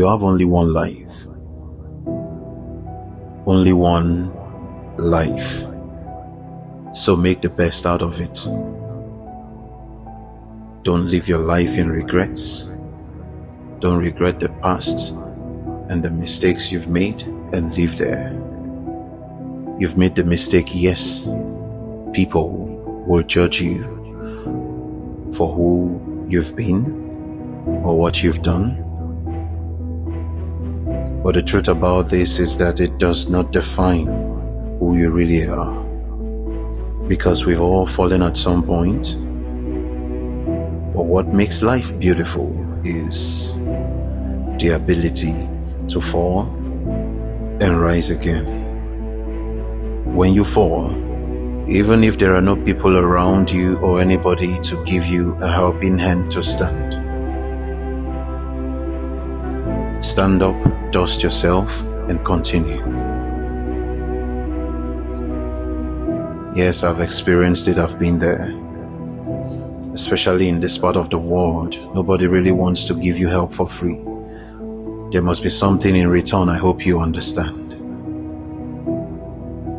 You have only one life. Only one life. So make the best out of it. Don't live your life in regrets. Don't regret the past and the mistakes you've made and live there. You've made the mistake, yes. People will judge you for who you've been or what you've done. But the truth about this is that it does not define who you really are. Because we've all fallen at some point. But what makes life beautiful is the ability to fall and rise again. When you fall, even if there are no people around you or anybody to give you a helping hand to stand, stand up, dust yourself, and continue. Yes, I've experienced it, I've been there. Especially in this part of the world, nobody really wants to give you help for free. There must be something in return, I hope you understand.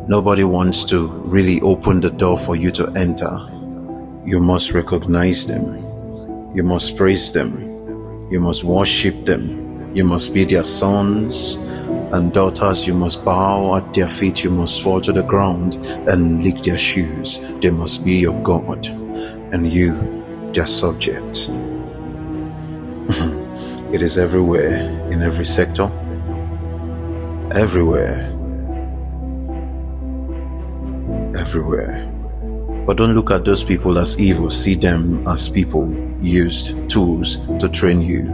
Nobody wants to really open the door for you to enter. You must recognize them. You must praise them. You must worship them. You must be their sons and daughters. You must bow at their feet. You must fall to the ground and lick their shoes. They must be your God and you their subject. It is everywhere, in every sector, everywhere. But don't look at those people as evil. See them as people used, tools to train you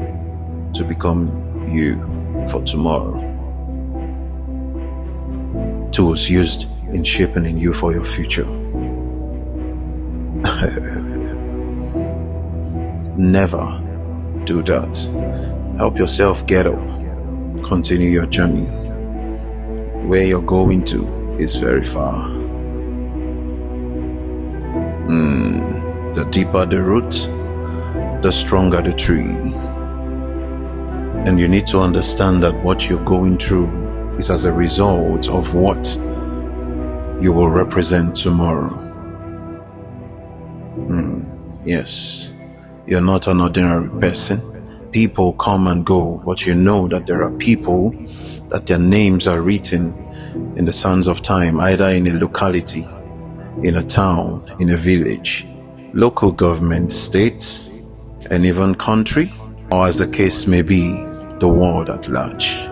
to become you for tomorrow. Tools used in shaping you for your future. Never do that. Help yourself get up. Continue your journey. Where you're going to is very far. The deeper the root, the stronger the tree. And you need to understand that what you're going through is as a result of what you will represent tomorrow. Yes, you're not an ordinary person. People come and go, but you know that there are people that their names are written in the sands of time, either in a locality, in a town, in a village, local government, states, and even country, or as the case may be, the world at large.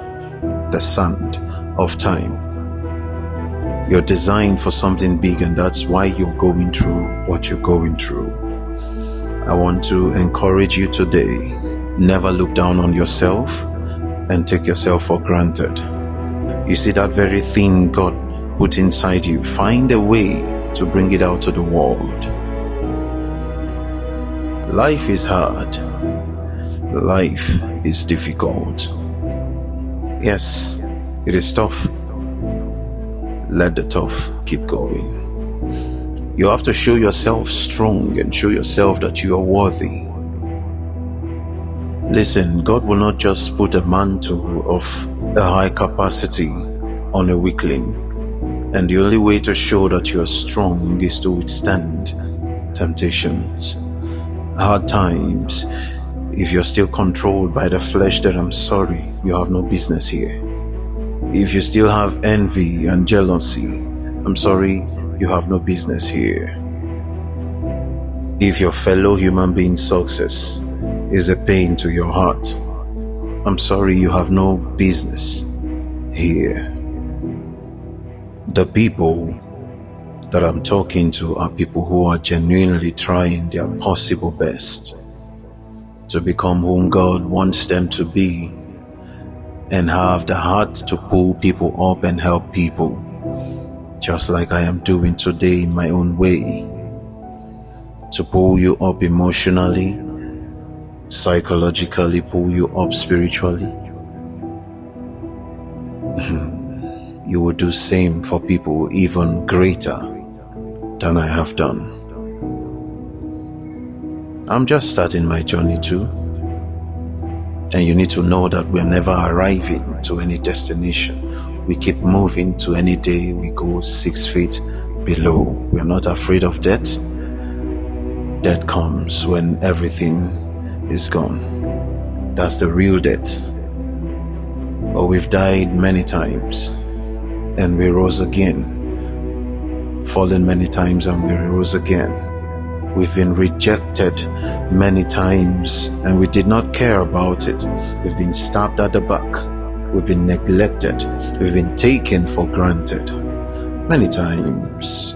The sand of time. You're designed for something big, and that's why you're going through what you're going through. I want to encourage you today, never look down on yourself and take yourself for granted. You see that very thing God put inside you, find a way to bring it out to the world. Life is hard. Life is difficult. Yes, it is tough. Let the tough keep going. You have to show yourself strong and show yourself that you are worthy. Listen, God will not just put a mantle of a high capacity on a weakling. And the only way to show that you are strong is to withstand temptations, hard times. If you're still controlled by the flesh, then I'm sorry, you have no business here. If you still have envy and jealousy, I'm sorry, you have no business here. If your fellow human being's success is a pain to your heart, I'm sorry, you have no business here. The people that I'm talking to are people who are genuinely trying their possible best to become whom God wants them to be, and have the heart to pull people up and help people, just like I am doing today in my own way, to pull you up emotionally, psychologically, pull you up spiritually. You will do same for people even greater than I have done. I'm just starting my journey too. And you need to know that we're never arriving to any destination. We keep moving to any day we go 6 feet below. We're not afraid of death. Death comes when everything is gone. That's the real death. But we've died many times and we rose again. Fallen many times and we rose again. We've been rejected many times and we did not care about it. We've been stabbed at the back. We've been neglected. We've been taken for granted many times.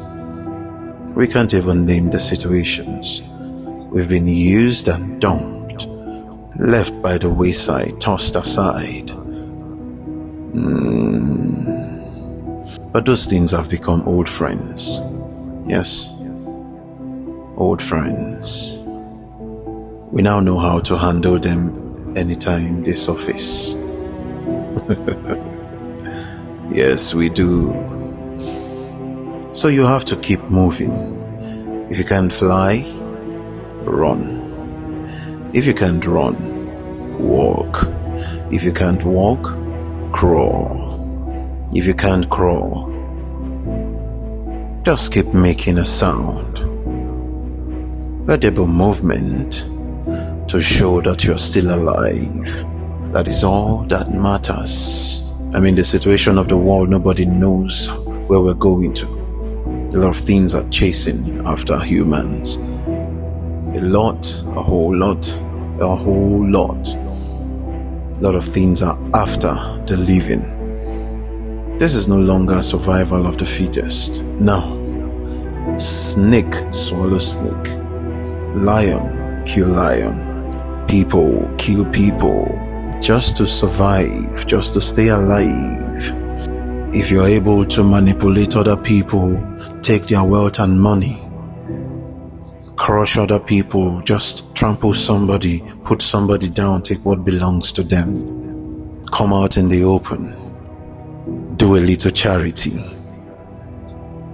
We can't even name the situations. We've been used and dumped, left by the wayside, tossed aside. But those things have become old friends. Yes. Old friends. We now know how to handle them anytime they surface. Yes, we do. So you have to keep moving. If you can't fly, run. If you can't run, walk. If you can't walk, crawl. If you can't crawl, just keep making a sound. Let there be movement to show that you're still alive. That is all that matters. I mean, the situation of the world, nobody knows where we're going to. A lot of things are chasing after humans. A whole lot. A lot of things are after the living. This is no longer survival of the fittest. No. Snake swallow snake. Lion kill lion. People kill people. Just to survive, just to stay alive. If you're able to manipulate other people, take their wealth and money, crush other people, just trample somebody, put somebody down, take what belongs to them, come out in the open, do a little charity.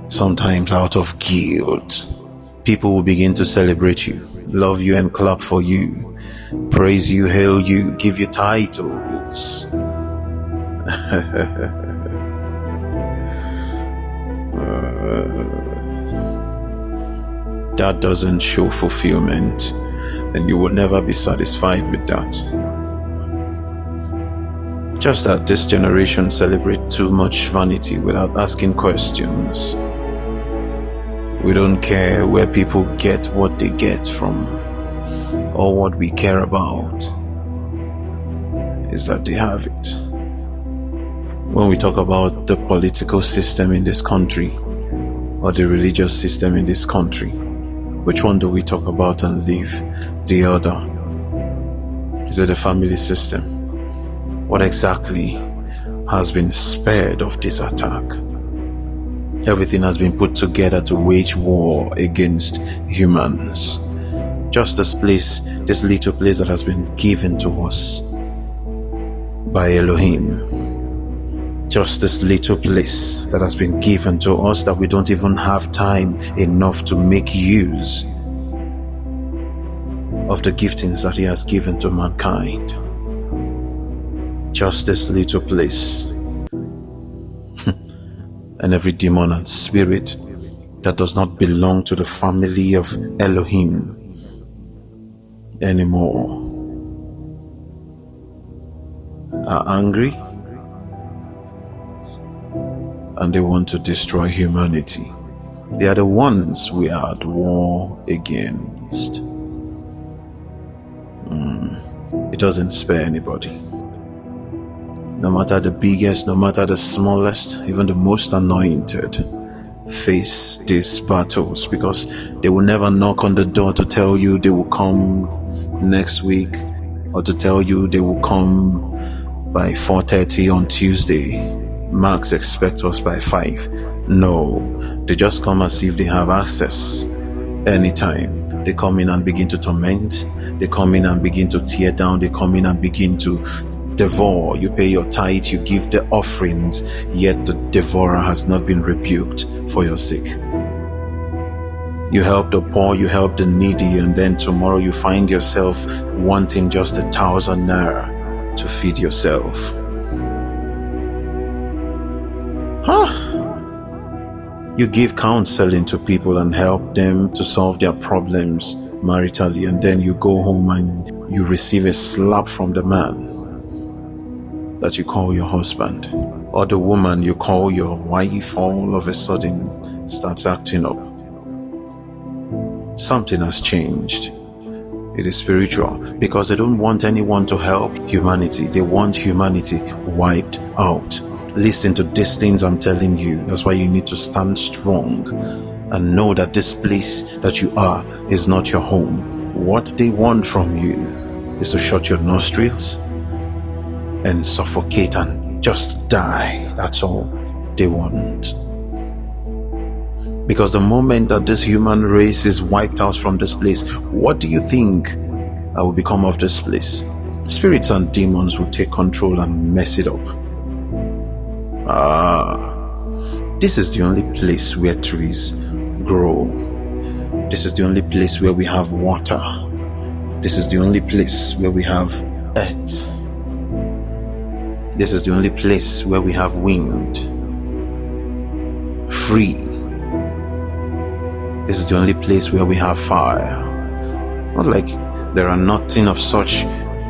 Sometimes out of guilt, people will begin to celebrate you, love you and clap for you, praise you, hail you, give you titles. That doesn't show fulfillment, and you will never be satisfied with that. Just that this generation celebrates too much vanity without asking questions. We don't care where people get what they get from. All what we care about is that they have it. When we talk about the political system in this country or the religious system in this country, which one do we talk about and leave the other? Is it the family system? What exactly has been spared of this attack? Everything has been put together to wage war against humans. Just this little place that has been given to us by Elohim. Just this little place that has been given to us that we don't even have time enough to make use of the giftings that He has given to mankind. Just this little place. And every demon and spirit that does not belong to the family of Elohim anymore are angry and they want to destroy humanity. They are the ones we are at war against. It doesn't spare anybody. No matter the biggest, no matter the smallest, even the most anointed face these battles, because they will never knock on the door to tell you they will come next week or to tell you they will come by 4:30 on Tuesday. Max expect us by 5. No, they just come as if they have access anytime. They come in and begin to torment. They come in and begin to tear down. They come in and begin to devour. You pay your tithe, you give the offerings, yet the devourer has not been rebuked for your sake. You help the poor, you help the needy, and then tomorrow you find yourself wanting just 1,000 naira to feed yourself. You give counseling to people and help them to solve their problems maritally, and then you go home and you receive a slap from the man that you call your husband, or the woman you call your wife all of a sudden starts acting up. Something has changed. It is spiritual, because they don't want anyone to help humanity. They want humanity wiped out. Listen to these things I'm telling you. That's why you need to stand strong and know that this place that you are is not your home. What they want from you is to shut your nostrils and suffocate and just die. That's all they want. Because the moment that this human race is wiped out from this place, what do you think will become of this place? Spirits and demons will take control and mess it up. This is the only place where trees grow. This is the only place where we have water. This is the only place where we have earth. This is the only place where we have wind. Free. This is the only place where we have fire. Not like there are nothing of such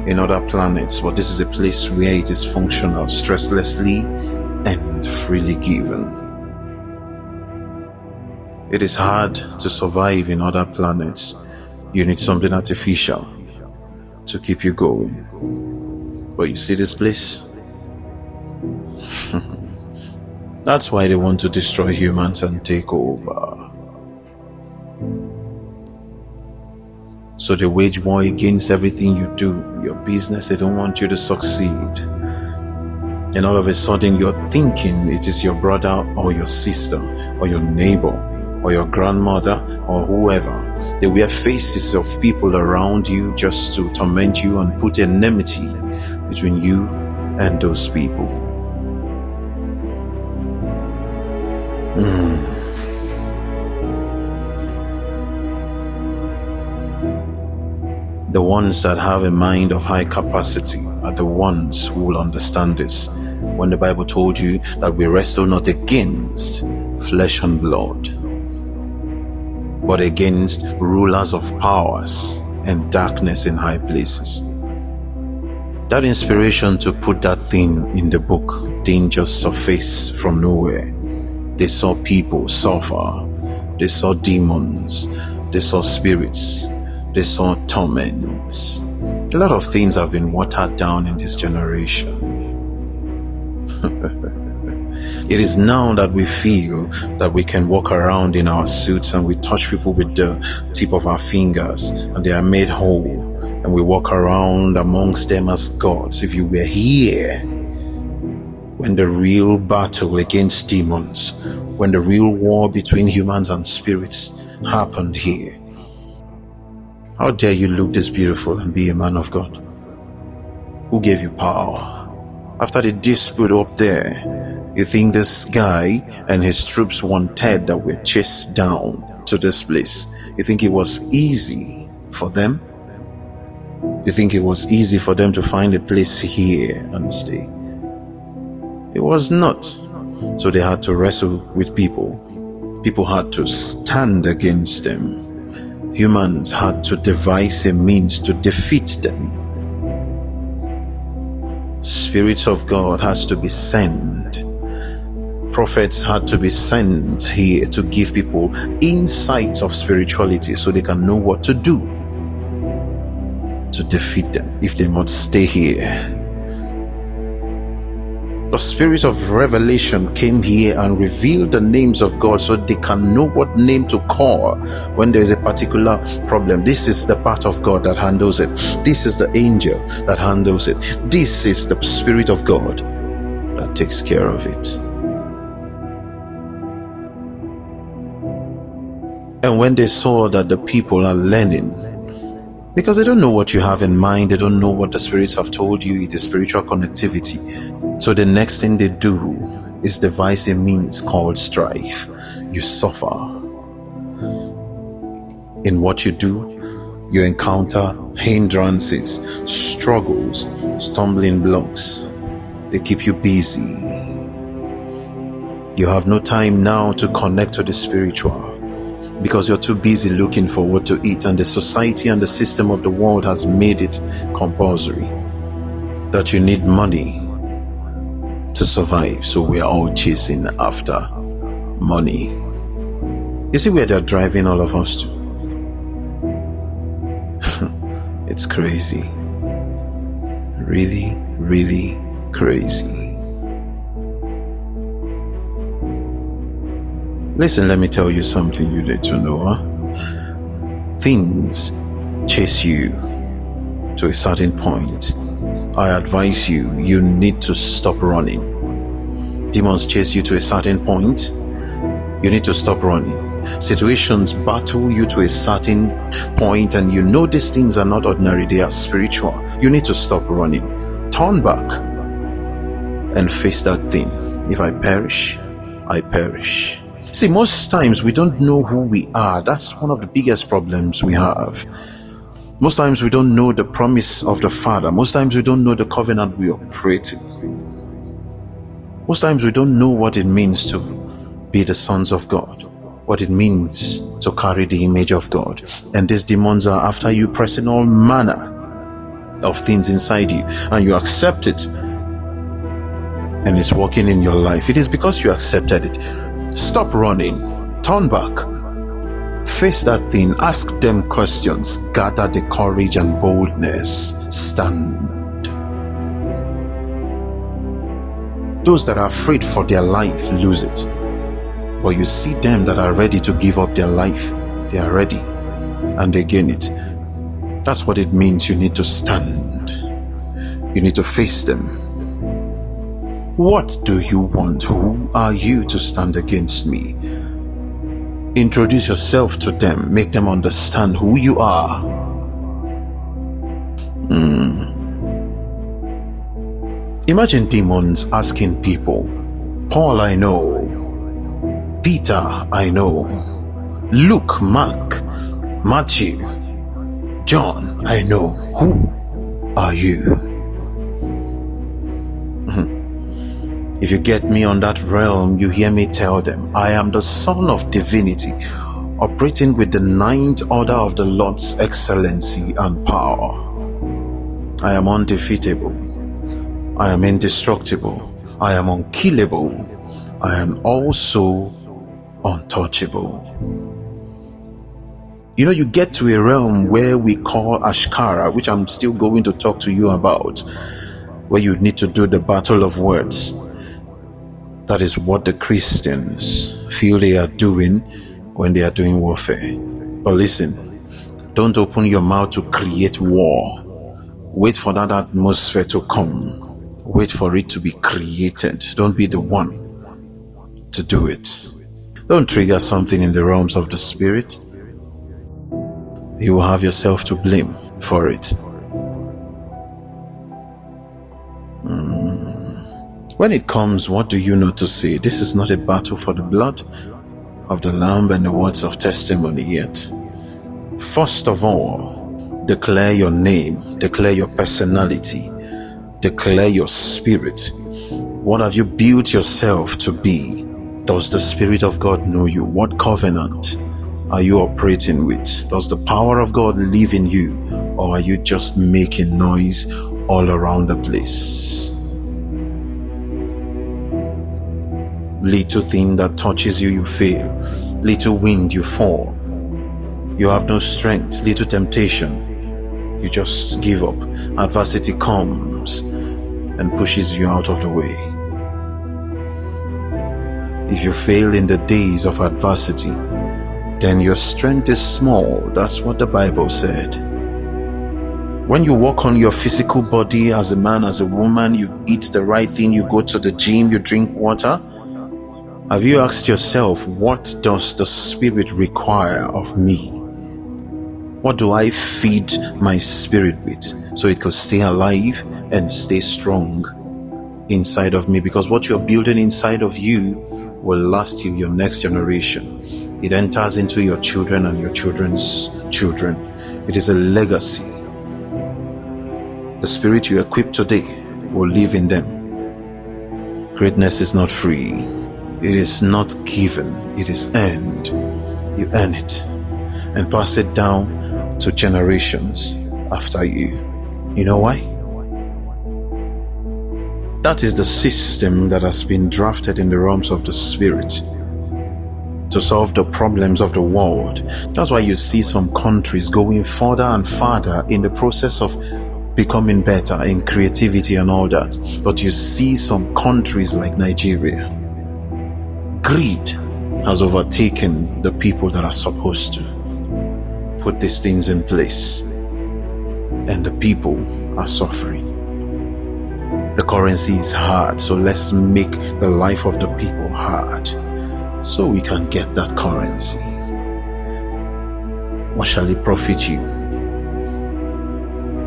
in other planets, but this is a place where it is functional, stresslessly, and freely given. It is hard to survive in other planets. You need something artificial to keep you going. But you see this place? That's why they want to destroy humans and take over. So they wage war against everything you do, your business. They don't want you to succeed. And all of a sudden you're thinking it is your brother or your sister or your neighbor or your grandmother or whoever. They wear faces of people around you just to torment you and put enmity between you and those people. The ones that have a mind of high capacity are the ones who will understand this. When the Bible told you that we wrestle not against flesh and blood, but against rulers of powers and darkness in high places. That inspiration to put that thing in the book didn't just surface from nowhere. They saw people suffer. They saw demons. They saw spirits. They saw torments. A lot of things have been watered down in this generation. It is now that we feel that we can walk around in our suits and we touch people with the tip of our fingers and they are made whole, and we walk around amongst them as gods. If you were here when the real battle against demons, when the real war between humans and spirits happened here, how dare you look this beautiful and be a man of God? Who gave you power? After the dispute up there, you think this guy and his troops wanted that were chased down to this place? You think it was easy for them? You think it was easy for them to find a place here and stay? It was not. So they had to wrestle with people. People had to stand against them. Humans had to devise a means to defeat them. Spirits of God has to be sent. Prophets had to be sent here to give people insights of spirituality so they can know what to do to defeat them if they must stay here. The spirit of revelation came here and revealed the names of God so they can know what name to call when there is a particular problem. This is the part of God that handles it. This is the angel that handles it. This is the Spirit of God that takes care of it. And when they saw that the people are learning, because they don't know what you have in mind, they don't know what the spirits have told you, it is spiritual connectivity. So the next thing they do is devise a means called strife. You suffer. In what you do, you encounter hindrances, struggles, stumbling blocks. They keep you busy. You have no time now to connect to the spiritual because you're too busy looking for what to eat, and the society and the system of the world has made it compulsory that you need money to survive. So we are all chasing after money. You see where they're driving all of us to? It's crazy. Really, really crazy. Listen, let me tell you something you need to know. Things chase you to a certain point. I advise you, you need to stop running. Demons chase you to a certain point. You need to stop running. Situations battle you to a certain point, and you know these things are not ordinary, they are spiritual. You need to stop running. Turn back and face that thing. If I perish, I perish. See, most times we don't know who we are. That's one of the biggest problems we have. Most times we don't know the promise of the Father. Most times we don't know the covenant we operate in. Most times we don't know what it means to be the sons of God, what it means to carry the image of God. And these demons are after you, pressing all manner of things inside you, and you accept it, and it's working in your life. It is because you accepted it. Stop running. Turn back. Face that thing. Ask them questions. Gather the courage and boldness. Stand. Those that are afraid for their life lose it. But you see them that are ready to give up their life. They are ready and they gain it. That's what it means. You need to stand. You need to face them. What do you want? Who are you to stand against me? Introduce yourself to them. Make them understand who you are. Imagine demons asking people, Paul I know, Peter I know, Luke, Mark, Matthew, John I know. Who are you? If you get me on that realm, you hear me tell them, I am the Son of Divinity, operating with the ninth order of the Lord's excellency and power. I am undefeatable. I am indestructible. I am unkillable. I am also untouchable. You know, you get to a realm where we call Ashkara, which I'm still going to talk to you about, where you need to do the battle of words. That is what the Christians feel they are doing when they are doing warfare. But listen, don't open your mouth to create war. Wait for that atmosphere to come. Wait for it to be created. Don't be the one to do it. Don't trigger something in the realms of the spirit. You will have yourself to blame for it. When it comes, what do you know to say? This is not a battle for the blood of the Lamb and the words of testimony yet. First of all, declare your name, declare your personality, declare your spirit. What have you built yourself to be? Does the Spirit of God know you? What covenant are you operating with? Does the power of God live in you, or are you just making noise all around the place? Little thing that touches you, you fail. Little wind, you fall. You have no strength. Little temptation, you just give up. Adversity comes and pushes you out of the way. If you fail in the days of adversity, then your strength is small. That's what the Bible said. When you walk on your physical body as a man, as a woman, you eat the right thing, you go to the gym, you drink water. Have you asked yourself, what does the Spirit require of me? What do I feed my spirit with so it could stay alive and stay strong inside of me? Because what you're building inside of you will last you your next generation. It enters into your children and your children's children. It is a legacy. The spirit you equip today will live in them. Greatness is not free. It is not given. It is earned. You earn it and pass it down to generations after you. You know why? That is the system that has been drafted in the realms of the spirit to solve the problems of the world. That's why you see some countries going further and further in the process of becoming better in creativity and all that. But you see some countries like Nigeria, greed has overtaken the people that are supposed to put these things in place, and the people are suffering. The currency is hard, so let's make the life of the people hard so we can get that currency. What shall it profit you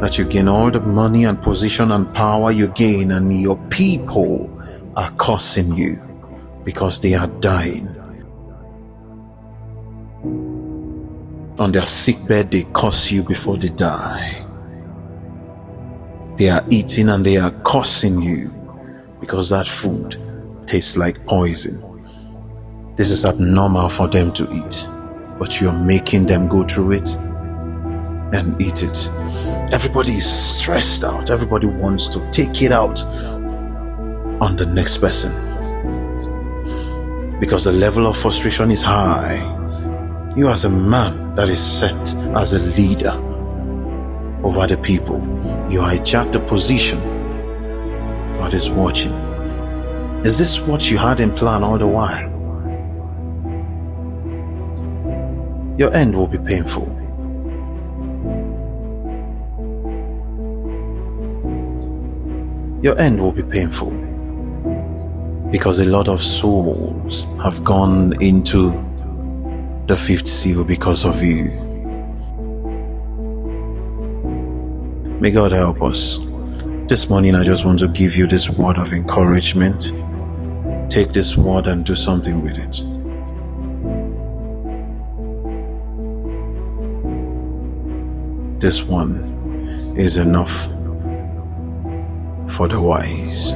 that you gain all the money and position and power you gain, and your people are cursing you because they are dying? On their sickbed, they curse you before they die. They are eating and they are cursing you because that food tastes like poison. This is abnormal for them to eat, but you're making them go through it and eat it. Everybody is stressed out. Everybody wants to take it out on the next person because the level of frustration is high. You, as a man that is set as a leader over the people, you hijack the position. God is watching. Is this what you had in plan all the while? Your end will be painful. Your end will be painful because a lot of souls have gone into the fifth seal because of you. May God help us. This morning I just want to give you this word of encouragement. Take this word and do something with it. This one is enough for the wise.